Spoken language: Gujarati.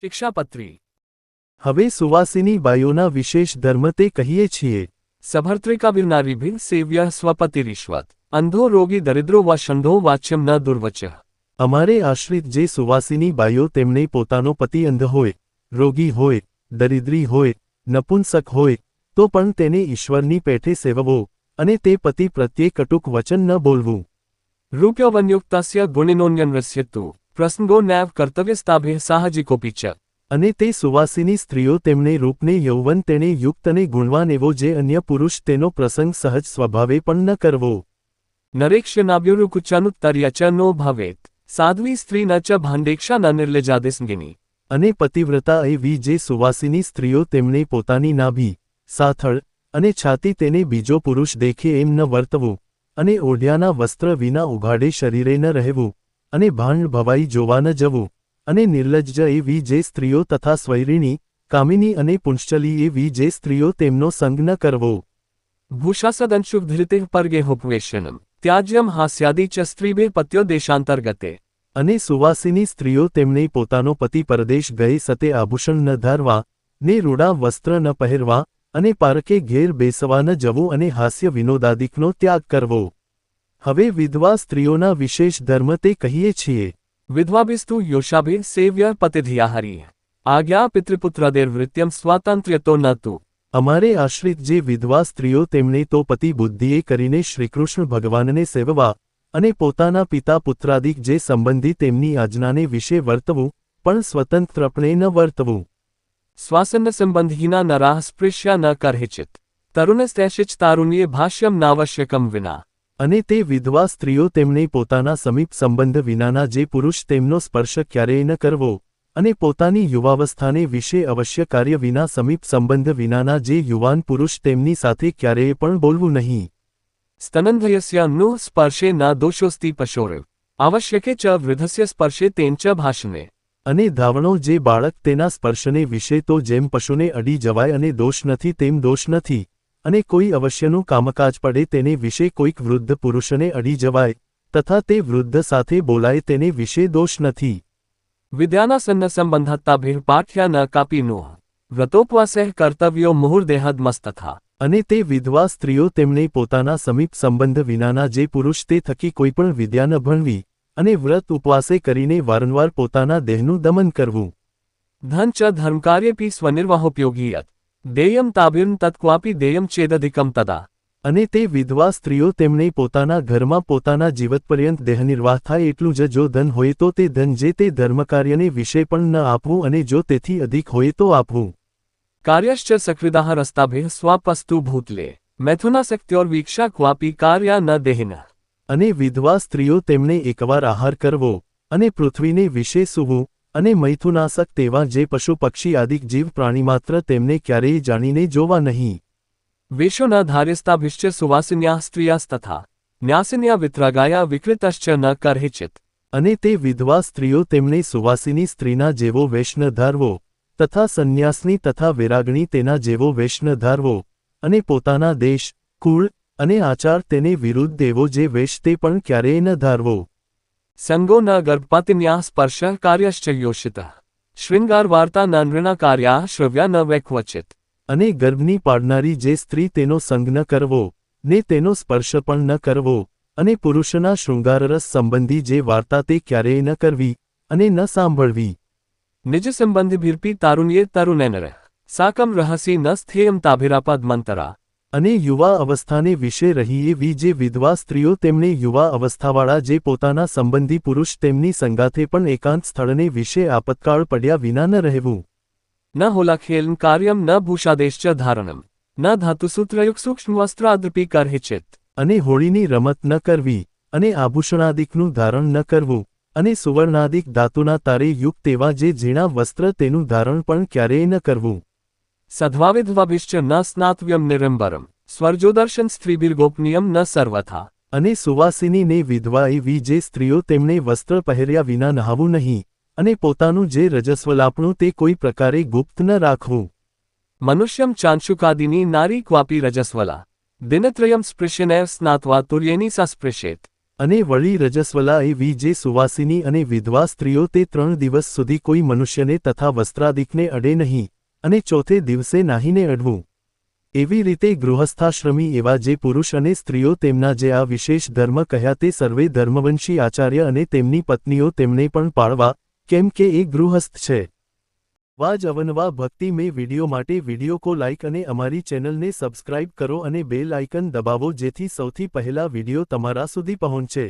શિક્ષાપત્રી હવે સુવાસિની બાઈઓના વિશેષ ધર્મ તે કહીએ છીએ। સભર્તૃકાવિર્નારીભિ સેવ્ય સ્વપતિરીશ્વત અંધો રોગી દરિદ્રો વા શંઢો વાચ્યમ ન દુર્વચ। અમારે આશ્રિત જે સુવાસિની બાઈઓ તેમને પોતાનો પતિ અંધ હોય, રોગી હોય, દરિદ્રી હોય, નપુંસક હોય, તો પણ તેને ઈશ્વરની પેઠે સેવવો અને તે પતિ પ્રત્યે કટુક વચન ન બોલવું। રૂપ્યવન્યુક્તસ્ય ગુણિનોન્યનસ્ય તુ પ્રસંગો નૈવ કર્તવ્યસ્તાભિઃ સાહજિકોપી ચ। અને તે સુવાસિની સ્ત્રીઓ તેમને રૂપને યૌવન તેણે યુક્ત અને ગુણવાન એવો જે અન્ય પુરુષ તેનો પ્રસંગ સહજ સ્વભાવે પણ ન કરવો। નરેક્ષ્યનાભ્યુરુકુચાનુત્તર્ય ચ નો ભવેત સાધ્વી સ્ત્રી ન ચ ભાંડેક્ષા ન નિર્લજાદિસ્ંગિની। અને પતિવ્રતા એવી જે સુવાસિની સ્ત્રીઓ તેમને પોતાની નાભી, સાથળ અને છાતી તેને બીજો પુરુષ દેખે એમ ન વર્તવું, અને ઓઢ્યાના વસ્ત્ર વિના ઉઘાડે શરીરે ન રહેવું, અને ભાંડ ભવાઈ જોવા ન જવું, અને નિર્લજ્જ એવી જે સ્ત્રીઓ તથા સ્વૈરિણી, કામિની અને પુંશ્ચલી એવી જે સ્ત્રીઓ તેમનો સંગ ન કરવો। ભૂષાસદંશુધૃતિઃ પરગેહોપવેશનમ ત્યાજ્યમ હાસ્યાદિ ચ સ્ત્રીભિઃ પત્યો દેશાંતર્ગતે। અને સુવાસિની સ્ત્રીઓ તેમને પોતાનો પતિ પરદેશ ગયે સતે આભૂષણ ન ધારવા, ને રૂડા વસ્ત્ર ન પહેરવા, અને પારકે ઘેર બેસવા ન જવું અને હાસ્ય વિનોદાદિકનો ત્યાગ કરવો। હવે વિધવા સ્ત્રીઓના વિશેષ ધર્મ તે કહીએ છીએ। વિધવાભિસ્તુ યોષાભિઃ સેવ્ય પતિધિયાહરિઃ આજ્ઞા પિતૃપુત્રાદેર્વૃત્યમ સ્વાતંત્ર્યતો ન તુ। અમારે આશ્રિત જે વિધવા સ્ત્રીઓ તેમણે તો પતિ બુદ્ધિએ કરીને શ્રીકૃષ્ણ ભગવાનને સેવવા અને પોતાના પિતા પુત્રાદિક જે સંબંધી તેમની આજ્ઞાને વિશે વર્તવું, પણ સ્વતંત્રપણે ન વર્તવું। સ્વાસન્ન સંબંધિના નરાઃ સ્પૃશ્યા ન કરહિચિત તરુણસ્તેશિચ તારુણ્યે ભાષ્યમ નાવશ્યકમ વિના। અને તે વિધવા સ્ત્રીઓ તેમને પોતાના સમીપ સંબંધ વિનાના જે પુરુષ તેમનો સ્પર્શ ક્યારેય ન કરવો, અને પોતાની યુવાવસ્થાને વિશે અવશ્ય કાર્ય વિના સમીપ સંબંધ વિનાના જે યુવાન પુરુષ તેમની સાથે ક્યારેય પણ બોલવું નહીં। સ્તનંધયસ્ય નું સ્પર્શે ન દોષોસ્તિ પશોર આવશ્યકે ચ વૃદ્ધસ્ય સ્પર્શે તેન ચ ભાષણે। અને ધાવણો જે બાળક તેના સ્પર્શને વિશે તો જેમ પશુને અડી જવાય અને દોષ નથી તેમ દોષ નથી, અને કોઈ અવશ્યનું કામકાજ પડે તેને વિશે કોઈક વૃદ્ધ પુરુષને અડી જવાય, તથા તે વૃદ્ધ સાથે બોલાય તેને વિશે દોષ નથી। વિદ્યાના સન્ન સંબંધત્તાભિઃ પાઠ્યા ન કાપી નોહ વ્રતોપવાસૈઃ કર્તવ્યો મુહુર્દેહદમસ્તથા। અને તે વિધવા સ્ત્રીઓ તેમને પોતાના સમીપ સંબંધ વિનાના જે પુરુષ તે થકી કોઈપણ વિદ્યા ન ભણવી, અને વ્રત ઉપવાસે કરીને વારંવાર પોતાના દેહનું દમન કરવું। ધન ચ ધર્મકાર્યેપી સ્વનિર્વાહોપયોગીયત દેયમ તાભિર્ન તત્ક્વાપી દેયમ ચેદધિકમ તદા। અને તે વિધવા સ્ત્રીઓ તેમને પોતાના ઘરમાં પોતાના જીવતપર્યંત દેહનિર્વાહ થાય એટલું જ જો ધન હોય તો તે ધન જે તે ધર્મકાર્યને વિશે પણ ન આપવું, અને જો તેથી અધિક હોય તો આપવું। કાર્યશ્ચ સકૃદાહ રસ્તાભિઃ સ્વાપસ્તુ ભૂતલે મૈથુનાસક્ત્યોર્વીક્ષા ક્વાપી કાર્યા ન દેહિનઃ। અને વિધવા સ્ત્રીઓ તેમને એકવાર આહાર કરવો, અને પૃથ્વીને વિશે સૂવું, અને મૈથુનાસક તેવા જે પશુ પક્ષી આદિક જીવ પ્રાણીમાત્ર તેમને ક્યારેય જાણીને જોવા નહીં। વેશો ન ધાર્યસ્તાભિશ્ચ સુવાસિન્યાઃ સ્ત્રિયાસ્તથા ન્યાસિન્યા વિત્રાગાયા વિકૃતશ્ચ ન કરહિચિત। અને તે વિધવા સ્ત્રીઓ તેમને સુવાસિની સ્ત્રીના જેવો વેશ ન ધારવો, તથા સંન્યાસની તથા વિરાગણી તેના જેવો વેશ ન ધારવો, અને પોતાના દેશ, કુળ અને આચાર તેને વિરુદ્ધ એવો જે વેશ તે પણ ક્યારેય ન ધારવો। સંગો ન ગર્ભપાતિન્યાઃ સ્પર્શ કાર્યશ્ચ યોષિતઃ શૃંગાર વાર્તા ન નૃણા કાર્યા શ્રવ્યા ન વૈક્વચિત। અને ગર્ભની પાડનારી જે સ્ત્રી તેનો સંગ ન કરવો, ને તેનો સ્પર્શ પણ ન કરવો, અને પુરુષના શૃંગારરસ સંબંધી જે વાર્તા તે ક્યારેય ન કરવી, અને ન સાંભળવી। નિજ સંબંધિભિર્પી તારુણ્યે તરુણેનર સાકમ રહસી ન સ્થેયમ તાભિરાપદમંતરા। અને યુવા અવસ્થાને વિશે રહી એવી જે વિધવા સ્ત્રીઓ તેમને યુવા અવસ્થાવાળા જે પોતાના સંબંધી પુરુષ તેમની સંગાથે પણ એકાંત સ્થળને વિશે આપતકાળ પડ્યા વિના ન રહેવું। ન હોલાખેલન કાર્યમ ન ભૂષાદેશ્ચ ધારણમ ન ધાતુસૂત્રયુક્ત સૂક્ષ્મ વસ્ત્રાદૃપી કરહિચિત। અને હોળીની રમત ન કરવી, અને આભૂષણાદિકનું ધારણ ન કરવું, અને સુવર્ણાદિક ધાતુના તારે યુક્ત તેવા જે ઝીણા વસ્ત્ર તેનું ધારણ પણ ક્યારેય ન કરવું। સદ્ભાવિધવાભિશ્ચ ન સ્નાતવ્યમ નિરંબરમ સ્વર્જોદર્શન સ્ત્રીભિર્ગોપનીયમ ન સર્વથા। અને સુવાસિનીને વિધવા એવી જે સ્ત્રીઓ તેમણે વસ્ત્ર પહેર્યા વિના નહાવું નહીં, અને પોતાનું જે રજસ્વલાપણું તે કોઈ પ્રકારે ગુપ્ત ન રાખવું। મનુષ્યમ ચાંશુકાદિની નારી ક્વાપી રજસ્વલા દિનત્રયમ સ્પૃશ્યનૈવ સ્નાત્વા તુર્યેની સા સ્પૃશ્યેત। અને વળી રજસ્વલા એવી જે સુવાસિની અને વિધવા સ્ત્રીઓ તે 3 દિવસ સુધી કોઈ મનુષ્યને તથા વસ્ત્રાદિકને અડે નહીં, અને ચોથે દિવસે નાહીને અડવું. એવી રીતે ગૃહસ્થાશ્રમી એવા જે પુરુષ અને સ્ત્રીઓ તેમના જે આ વિશેષ ધર્મ કહ્યા તે સર્વે ધર્મવંશી આચાર્ય અને તેમની પત્નીઓ તેમને પણ પાળવા, કેમ કે એ ગૃહસ્થ છે. આવા જ અવનવા ભક્તિમય વિડીયો માટે વિડીયો કો લાઇક અને અમારી ચેનલને સબસ્ક્રાઇબ કરો અને બેલ આઇકન દબાવો જેથી સૌથી પહેલા વિડીયો તમારા સુધી પહોંચે.